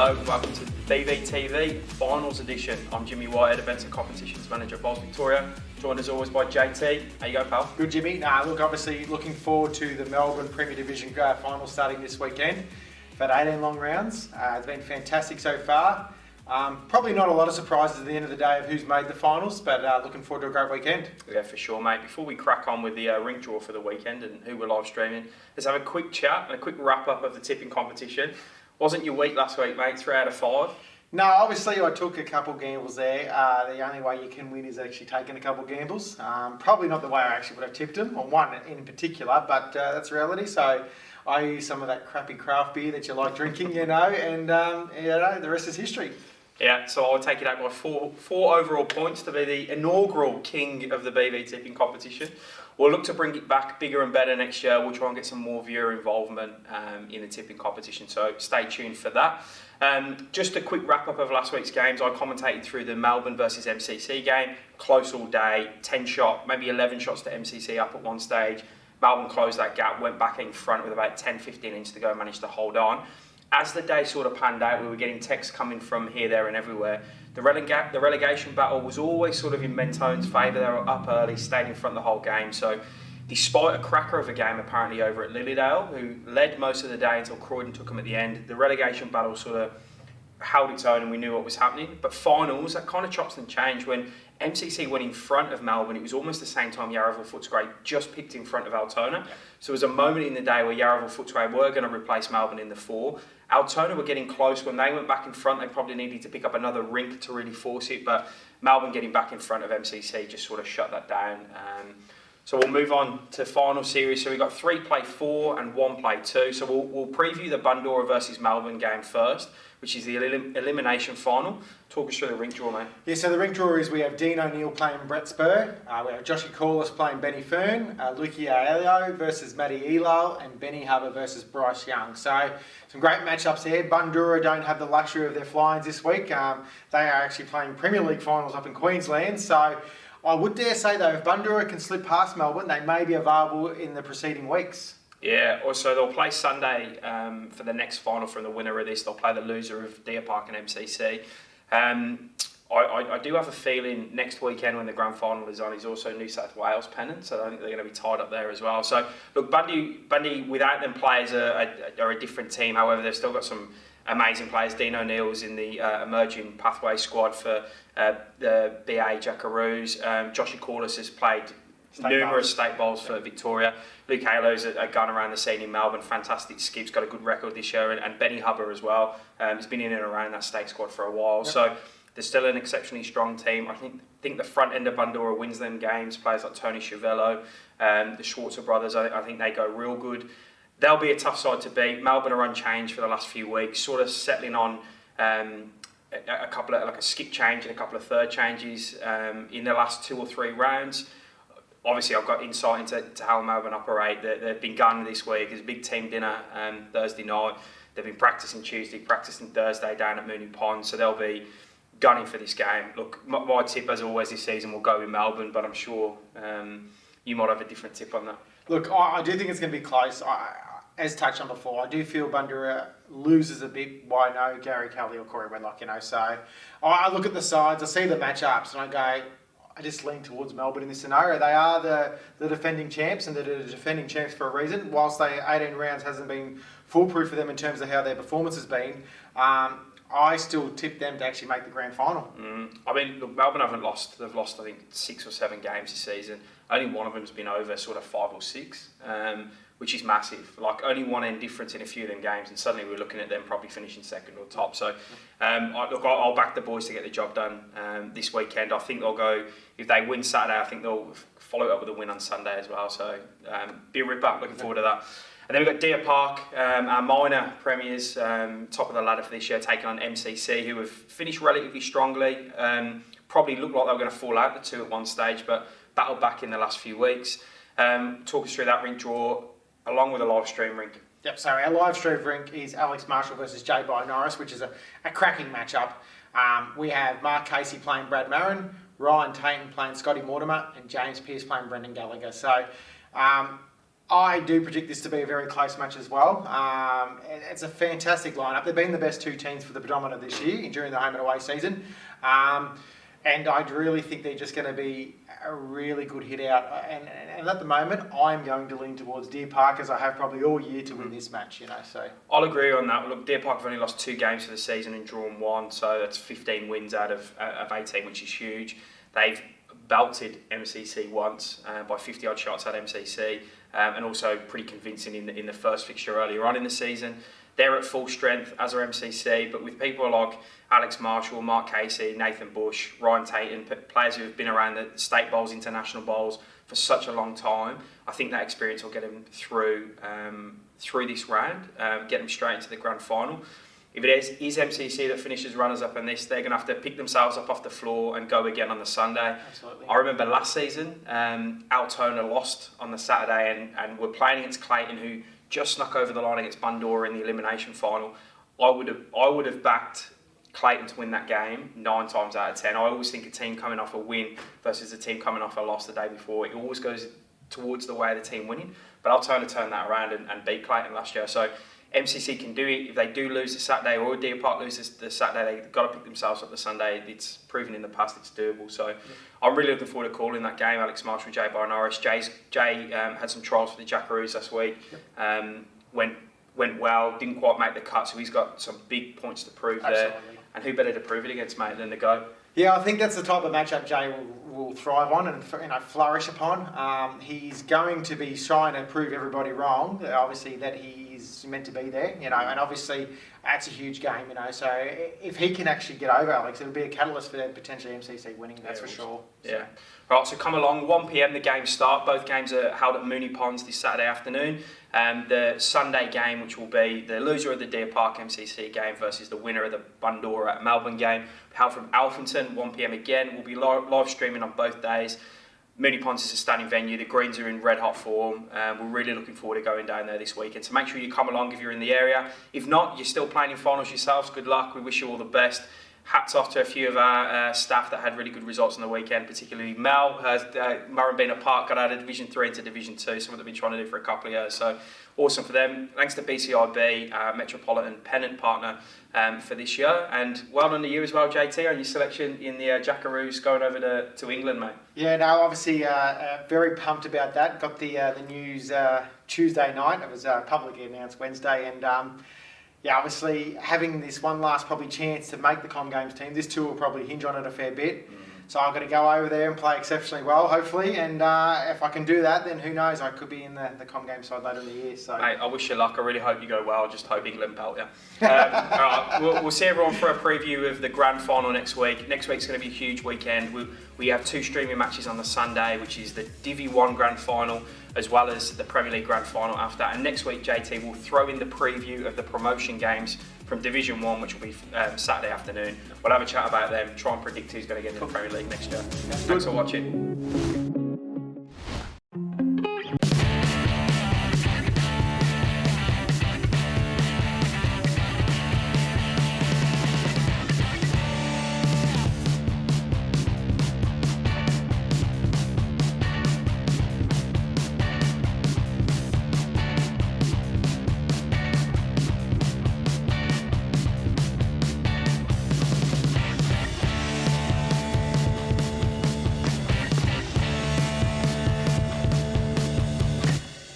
Hello, welcome to BVTV Finals Edition. I'm Jimmy Whitehead, Events and Competitions Manager at Bowls Victoria. Joined as always by JT. How you going, pal? Good, Jimmy. Look, obviously looking forward to the Melbourne Premier Division final starting this weekend. We've had 18 long rounds. It's been fantastic so far. Probably not a lot of surprises at the end of the day of who's made the finals, but looking forward to a great weekend. Yeah, for sure, mate. Before we crack on with the rink draw for the weekend and who we're live streaming, let's have a quick chat and a quick wrap up of the tipping competition. Wasn't your week last week, mate? 3 out of 5. No, obviously I took a couple gambles there. The only way you can win is actually taking a couple gambles. Probably not the way I actually would have tipped them, on one in particular, but that's reality. So I use some of that crappy craft beer that you like drinking, and the rest is history. Yeah, so I'll take it out by four overall points to be the inaugural king of the BV tipping competition. We'll look to bring it back bigger and better next year. We'll try and get some more viewer involvement in the tipping competition, so stay tuned for that. Just a quick wrap up of last week's games. I commentated through the Melbourne versus MCC game. Close all day, 10 shot, maybe 11 shots to MCC up at one stage. Melbourne closed that gap, went back in front with about 10-15 inches to go, managed to hold on. As the day sort of panned out, we were getting texts coming from here, there and everywhere. The relegation battle was always sort of in Mentone's favour. They were up early, stayed in front the whole game. So despite a cracker of a game apparently over at Lilydale, who led most of the day until Croydon took them at the end, the relegation battle sort of held its own and we knew what was happening. But finals, that kind of chops and changed. When MCC went in front of Melbourne, it was almost the same time Yarraville Footscray just picked in front of Altona. Yeah. So there was a moment in the day where Yarraville Footscray were going to replace Melbourne in the 4. Altona were getting close. When they went back in front, they probably needed to pick up another rink to really force it, but Melbourne getting back in front of MCC just sort of shut that down. So we'll move on to final series. So we've got 3 play 4 and 1 play 2. So we'll preview the Bundoora versus Melbourne game first, which is the elimination final. Talk us through the rink draw, mate. Yeah, so the rink draw is we have Dean O'Neill playing Brett Spur, we have Joshy Corliss playing Benny Fern, Luki Aelio versus Matty Elal, and Benny Hubbard versus Bryce Young. So some great matchups there. Bundoora don't have the luxury of their fly-ins this week. They are actually playing Premier League finals up in Queensland. So I would dare say, though, if Bundoora can slip past Melbourne, they may be available in the preceding weeks. Yeah, also they'll play Sunday for the next final from the winner of this. They'll play the loser of Deer Park and MCC. I do have a feeling next weekend when the grand final is on is also New South Wales pennant, so I think they're going to be tied up there as well. So look, Bundy without them players are a different team. However, they've still got some amazing players. Dean O'Neill's in the emerging pathway squad for the BA Jackaroos. Joshy Corliss has played numerous state bowls for Victoria. Luke Halo's a gun around the scene in Melbourne, fantastic skip's got a good record this year, and Benny Hubbard as well. He's been in and around that state squad for a while. Yep. So they're still an exceptionally strong team. I think the front end of Bundoora wins them games. Players like Tony Chiavello, the Schwarzer brothers, I think they go real good. They'll be a tough side to beat. Melbourne are unchanged for the last few weeks, sort of settling on a couple of, like a skip change and a couple of third changes in the last 2 or 3 rounds. Obviously, I've got insight into how Melbourne operate. They've been gunning this week. There's a big team dinner Thursday night. They've been practising Tuesday, practising Thursday down at Mooney Pond, so they'll be gunning for this game. Look, my tip, as always this season, will go with Melbourne, but I'm sure you might have a different tip on that. Look, I do think it's going to be close. As touched on before, I do feel Bundoora loses a bit by no Gary Kelly or Corey Wedlock, So I look at the sides, I see the matchups, and I just lean towards Melbourne in this scenario. They are the defending champs, and they're the defending champs for a reason. Whilst 18 rounds hasn't been foolproof for them in terms of how their performance has been, I still tip them to actually make the grand final. I mean, look, Melbourne haven't lost. They've lost, I think, 6 or 7 games this season. Only one of them's been over sort of 5 or 6, which is massive. Like, only one end difference in a few of them games, and suddenly we're looking at them probably finishing second or top. So, I'll back the boys to get the job done this weekend. I think they'll go, if they win Saturday, I think they'll follow it up with a win on Sunday as well. So, be a ripper. Looking forward to that. And then we've got Deer Park, our minor premiers, top of the ladder for this year, taking on MCC, who have finished relatively strongly. Probably looked like they were going to fall out, the 2 at one stage, but battled back in the last few weeks. Talk us through that rink draw, along with a live stream rink. Yep, so our live stream rink is Alex Marshall versus J. By Norris, which is a cracking matchup. We have Mark Casey playing Brad Marin, Ryan Tainton playing Scotty Mortimer, and James Pearce playing Brendan Gallagher. So I do predict this to be a very close match as well. It's a fantastic lineup. They've been the best two teams for the predominant this year during the home and away season. And I really think they're just going to be a really good hit out. And at the moment, I'm going to lean towards Deer Park, as I have probably all year, to win this match. So I'll agree on that. Look, Deer Park have only lost 2 games for the season and drawn 1, so that's 15 wins out of 18, which is huge. They've belted MCC once by 50-odd shots at MCC, and also pretty convincing in the first fixture earlier on in the season. They're at full strength, as are MCC, but with people like Alex Marshall, Mark Casey, Nathan Bush, Ryan Tatum, players who have been around the state bowls, international bowls for such a long time, I think that experience will get them through this round, get them straight into the grand final. If it is MCC that finishes runners-up in this, they're going to have to pick themselves up off the floor and go again on the Sunday. Absolutely. I remember last season, Altona lost on the Saturday and were playing against Clayton, who just snuck over the line against Bundoora in the elimination final. I would have backed Clayton to win that game 9 times out of 10. I always think a team coming off a win versus a team coming off a loss the day before, it always goes towards the way of the team winning. But Altona turned that around and beat Clayton last year. So MCC can do it. If they do lose the Saturday, or Deer Park loses the Saturday, they've got to pick themselves up the Sunday. It's proven in the past it's doable. So I'm really looking forward to calling that game. Alex Marshall, Jay Barnaris. Jay had some trials for the Jackaroos last week. Went well, didn't quite make the cut, so he's got some big points to prove there. And who better to prove it against, mate, than the GOAT? Yeah, I think that's the type of matchup Jay will thrive on and flourish upon. He's going to be trying to prove everybody wrong, obviously, that he's meant to be there, and obviously that's a huge game, so if he can actually get over Alex, it'll be a catalyst for potentially MCC winning, that's for sure. Yeah. Right, so come along, 1 p.m. the games start. Both games are held at Moonee Ponds this Saturday afternoon. The Sunday game, which will be the loser of the Deer Park MCC game versus the winner of the Bundoora Melbourne game, held from Alphington, 1 p.m. again. We'll be live streaming on both days. Moonee Ponds is a stunning venue. The greens are in red hot form. We're really looking forward to going down there this weekend. So make sure you come along if you're in the area. If not, you're still playing in finals yourselves. Good luck. We wish you all the best. Hats off to a few of our staff that had really good results on the weekend, particularly Mel, Murrumbina Park got out of Division 3 into Division 2, something they've been trying to do for a couple of years, so awesome for them. Thanks to BCIB, Metropolitan Pennant partner for this year, and well done to you as well, JT, on your selection in the Jackaroos going over to England, mate. Yeah, no, obviously very pumped about that. Got the news Tuesday night. It was publicly announced Wednesday, and yeah, obviously having this one last probably chance to make the Com Games team, this tour will probably hinge on it a fair bit. So I've got to go over there and play exceptionally well, hopefully. And if I can do that, then who knows? I could be in the Com Games side later in the year. So, mate, I wish you luck. I really hope you go well. I just hope England belt you. All right, we'll see everyone for a preview of the grand final next week. Next week's going to be a huge weekend. We have 2 streaming matches on the Sunday, which is the Divi 1 grand final, as well as the Premier League grand final after that. And next week, JT will throw in the preview of the promotion games from Division 1, which will be Saturday afternoon. We'll have a chat about them, try and predict who's going to get in the Premier League next year. Thanks for watching.